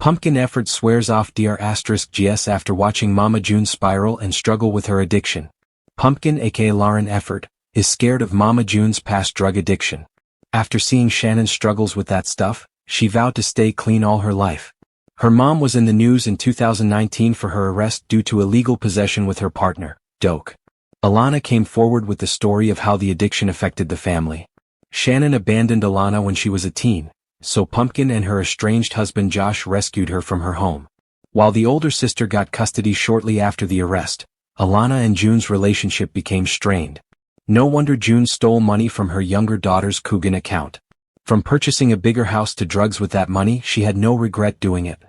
Pumpkin Efird swears off Dr*GS after watching Mama June spiral and struggle with her addiction. Pumpkin, aka Lauren Efird, is scared of Mama June's past drug addiction. After seeing Shannon struggles with that stuff, she vowed to stay clean all her life. Her mom was in the news in 2019 for her arrest due to illegal possession with her partner, Doke. Alana came forward with the story of how the addiction affected the family. Shannon abandoned Alana when she was a teen, so Pumpkin and her estranged husband Josh rescued her from her home. While the older sister got custody shortly after the arrest, Alana and June's relationship became strained. No wonder June stole money from her younger daughter's Coogan account. From purchasing a bigger house to drugs with that money, she had no regret doing it.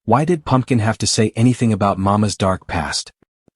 Why did Pumpkin have to say anything about Mama's dark past?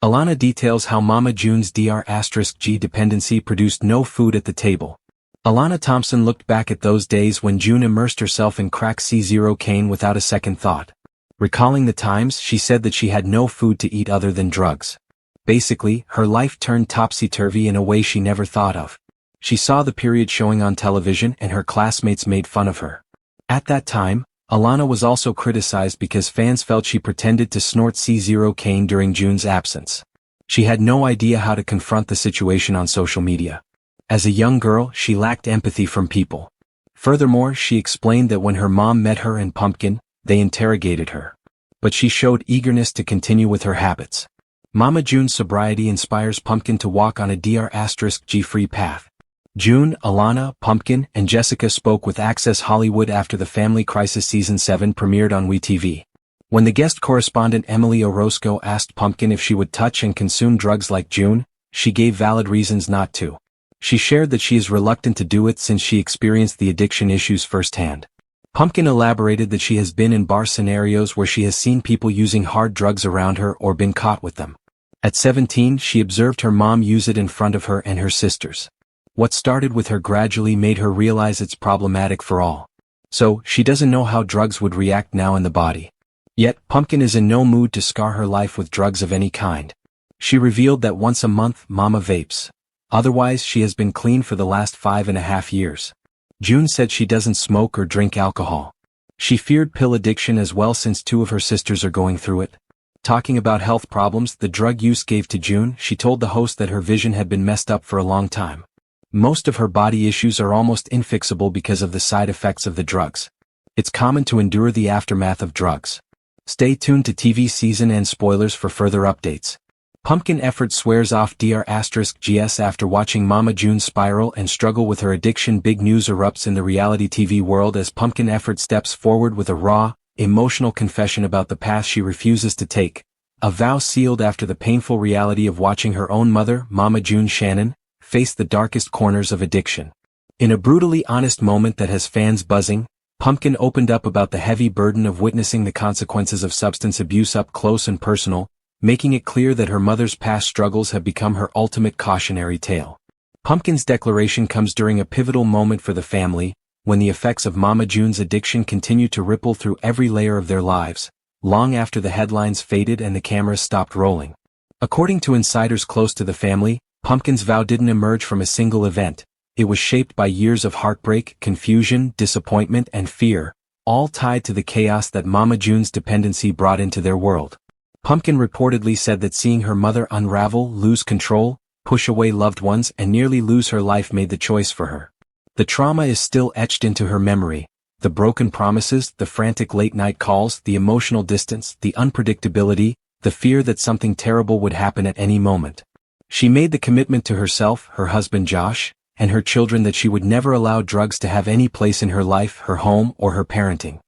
Alana details how Mama June's Dr*G dependency produced no food at the table. Alana Thompson looked back at those days when June immersed herself in crack cocaine without a second thought. Recalling the times, she said that she had no food to eat other than drugs. Basically, her life turned topsy-turvy in a way she never thought of. She saw the period showing on television and her classmates made fun of her. At that time, Alana was also criticized because fans felt she pretended to snort cocaine during June's absence. She had no idea how to confront the situation on social media. As a young girl, she lacked empathy from people. Furthermore, she explained that when her mom met her and Pumpkin, they interrogated her. But she showed eagerness to continue with her habits. Mama June's sobriety inspires Pumpkin to walk on a Dr*G-free path. June, Alana, Pumpkin, and Jessica spoke with Access Hollywood after the Family Crisis Season 7 premiered on WeTV. When the guest correspondent Emily Orozco asked Pumpkin if she would touch and consume drugs like June, she gave valid reasons not to. She shared that she is reluctant to do it since she experienced the addiction issues firsthand. Pumpkin elaborated that she has been in bar scenarios where she has seen people using hard drugs around her or been caught with them. At 17, she observed her mom use it in front of her and her sisters. What started with her gradually made her realize it's problematic for all. So, she doesn't know how drugs would react now in the body. Yet, Pumpkin is in no mood to scar her life with drugs of any kind. She revealed that once a month, Mama vapes. Otherwise, she has been clean for the last 5.5 years. June said she doesn't smoke or drink alcohol. She feared pill addiction as well since 2 of her sisters are going through it. Talking about health problems the drug use gave to June, she told the host that her vision had been messed up for a long time. Most of her body issues are almost infixable because of the side effects of the drugs. It's common to endure the aftermath of drugs. Stay tuned to TV season and spoilers for further updates. Pumpkin Efird swears off Dr*GS after watching Mama June spiral and struggle with her addiction. Big news erupts in the reality TV world as Pumpkin Efird steps forward with a raw, emotional confession about the path she refuses to take. A vow sealed after the painful reality of watching her own mother, Mama June Shannon, face the darkest corners of addiction. In a brutally honest moment that has fans buzzing, Pumpkin opened up about the heavy burden of witnessing the consequences of substance abuse up close and personal, making it clear that her mother's past struggles have become her ultimate cautionary tale. Pumpkin's declaration comes during a pivotal moment for the family, when the effects of Mama June's addiction continue to ripple through every layer of their lives, long after the headlines faded and the cameras stopped rolling. According to insiders close to the family, Pumpkin's vow didn't emerge from a single event. It was shaped by years of heartbreak, confusion, disappointment, and fear, all tied to the chaos that Mama June's dependency brought into their world. Pumpkin reportedly said that seeing her mother unravel, lose control, push away loved ones, and nearly lose her life made the choice for her. The trauma is still etched into her memory. The broken promises, the frantic late-night calls, the emotional distance, the unpredictability, the fear that something terrible would happen at any moment. She made the commitment to herself, her husband Josh, and her children that she would never allow drugs to have any place in her life, her home, or her parenting.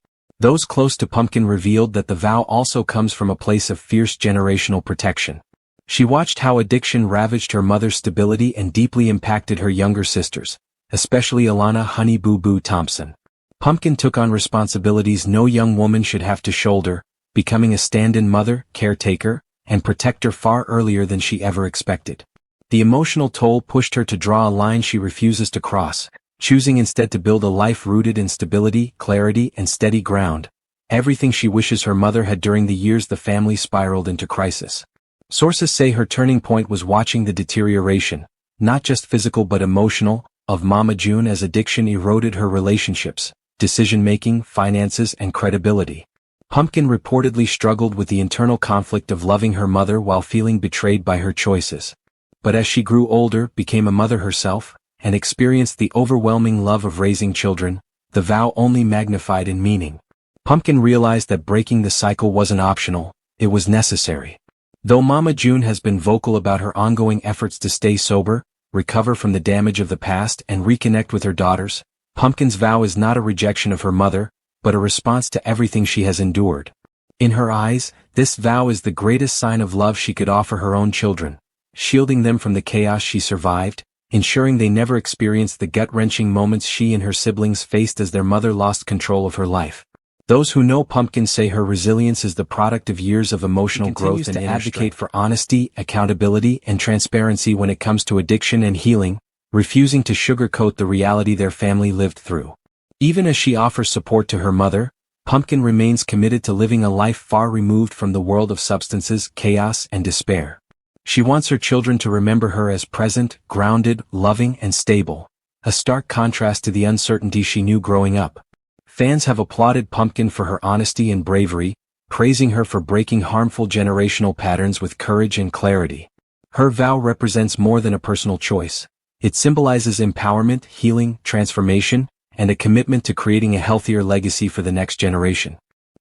Those close to Pumpkin revealed that the vow also comes from a place of fierce generational protection. She watched how addiction ravaged her mother's stability and deeply impacted her younger sisters, especially Alana Honey Boo Boo Thompson. Pumpkin took on responsibilities no young woman should have to shoulder, becoming a stand-in mother, caretaker, and protector far earlier than she ever expected. The emotional toll pushed her to draw a line she refuses to cross, choosing instead to build a life rooted in stability, clarity, and steady ground, everything she wishes her mother had during the years the family spiraled into crisis. Sources say her turning point was watching the deterioration, not just physical but emotional, of Mama June as addiction eroded her relationships, decision-making, finances, and credibility. Pumpkin reportedly struggled with the internal conflict of loving her mother while feeling betrayed by her choices. But as she grew older, became a mother herself, and experienced the overwhelming love of raising children, the vow only magnified in meaning. Pumpkin realized that breaking the cycle wasn't optional, it was necessary. Though Mama June has been vocal about her ongoing efforts to stay sober, recover from the damage of the past and reconnect with her daughters, Pumpkin's vow is not a rejection of her mother, but a response to everything she has endured. In her eyes, this vow is the greatest sign of love she could offer her own children, shielding them from the chaos she survived, ensuring they never experienced the gut-wrenching moments she and her siblings faced as their mother lost control of her life. Those who know Pumpkin say her resilience is the product of years of emotional growth and advocate for honesty, accountability, and transparency when it comes to addiction and healing, refusing to sugarcoat the reality their family lived through. Even as she offers support to her mother, Pumpkin remains committed to living a life far removed from the world of substances, chaos, and despair. She wants her children to remember her as present, grounded, loving, and stable, a stark contrast to the uncertainty she knew growing up. Fans have applauded Pumpkin for her honesty and bravery, praising her for breaking harmful generational patterns with courage and clarity. Her vow represents more than a personal choice. It symbolizes empowerment, healing, transformation, and a commitment to creating a healthier legacy for the next generation.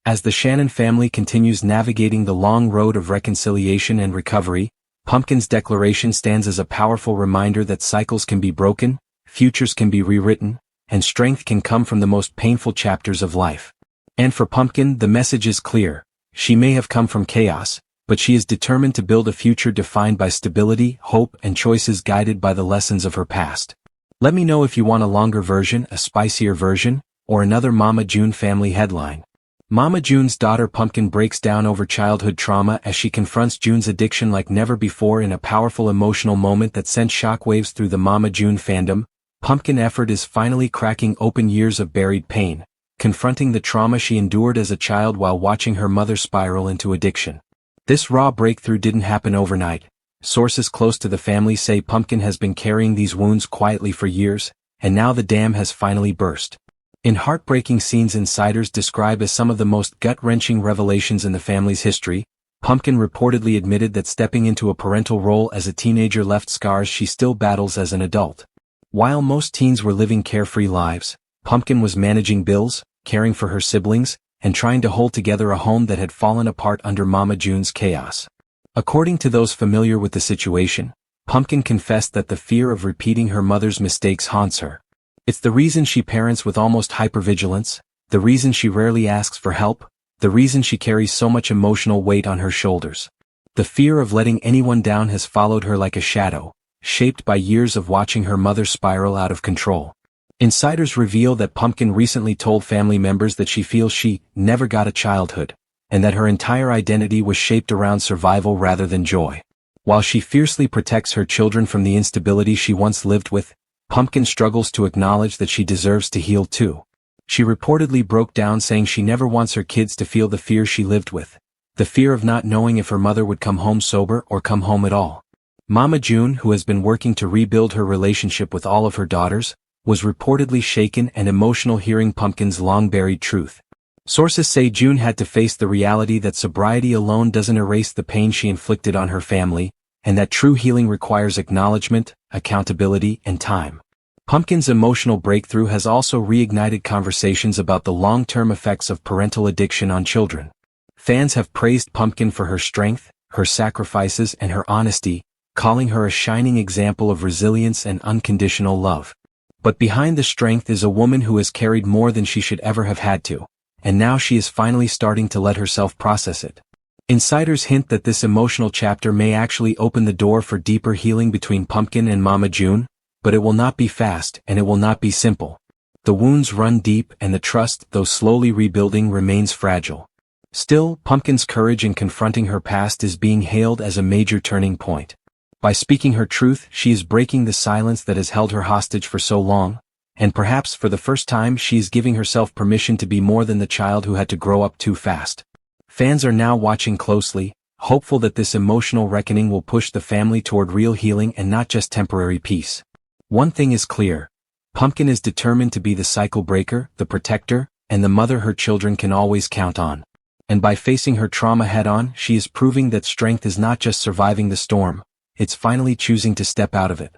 As the Shannon family continues navigating the long road of reconciliation and recovery, Pumpkin's declaration stands as a powerful reminder that cycles can be broken, futures can be rewritten, and strength can come from the most painful chapters of life. And for Pumpkin, the message is clear. She may have come from chaos, but she is determined to build a future defined by stability, hope, and choices guided by the lessons of her past. Let me know if you want a longer version, a spicier version, or another Mama June family headline. Mama June's daughter Pumpkin breaks down over childhood trauma as she confronts June's addiction like never before in a powerful emotional moment that sent shockwaves through the Mama June fandom. Pumpkin Efird is finally cracking open years of buried pain, confronting the trauma she endured as a child while watching her mother spiral into addiction. This raw breakthrough didn't happen overnight. Sources close to the family say Pumpkin has been carrying these wounds quietly for years, and now the dam has finally burst. In heartbreaking scenes insiders describe as some of the most gut-wrenching revelations in the family's history, Pumpkin reportedly admitted that stepping into a parental role as a teenager left scars she still battles as an adult. While most teens were living carefree lives, Pumpkin was managing bills, caring for her siblings, and trying to hold together a home that had fallen apart under Mama June's chaos. According to those familiar with the situation, Pumpkin confessed that the fear of repeating her mother's mistakes haunts her. It's the reason she parents with almost hypervigilance, the reason she rarely asks for help, the reason she carries so much emotional weight on her shoulders. The fear of letting anyone down has followed her like a shadow, shaped by years of watching her mother spiral out of control. Insiders reveal that Pumpkin recently told family members that she feels she never got a childhood, and that her entire identity was shaped around survival rather than joy. While she fiercely protects her children from the instability she once lived with, Pumpkin struggles to acknowledge that she deserves to heal too. She reportedly broke down saying she never wants her kids to feel the fear she lived with, the fear of not knowing if her mother would come home sober or come home at all. Mama June, who has been working to rebuild her relationship with all of her daughters, was reportedly shaken and emotional hearing Pumpkin's long-buried truth. Sources say June had to face the reality that sobriety alone doesn't erase the pain she inflicted on her family, and that true healing requires acknowledgement, accountability, and time. Pumpkin's emotional breakthrough has also reignited conversations about the long-term effects of parental addiction on children. Fans have praised Pumpkin for her strength, her sacrifices, and her honesty, calling her a shining example of resilience and unconditional love. But behind the strength is a woman who has carried more than she should ever have had to, and now she is finally starting to let herself process it. Insiders hint that this emotional chapter may actually open the door for deeper healing between Pumpkin and Mama June, but it will not be fast and it will not be simple. The wounds run deep and the trust, though slowly rebuilding, remains fragile. Still, Pumpkin's courage in confronting her past is being hailed as a major turning point. By speaking her truth, she is breaking the silence that has held her hostage for so long, and perhaps for the first time she is giving herself permission to be more than the child who had to grow up too fast. Fans are now watching closely, hopeful that this emotional reckoning will push the family toward real healing and not just temporary peace. One thing is clear: Pumpkin is determined to be the cycle breaker, the protector, and the mother her children can always count on. And by facing her trauma head-on, she is proving that strength is not just surviving the storm, it's finally choosing to step out of it.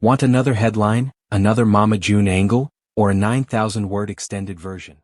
Want another headline, another Mama June angle, or a 9,000-word extended version?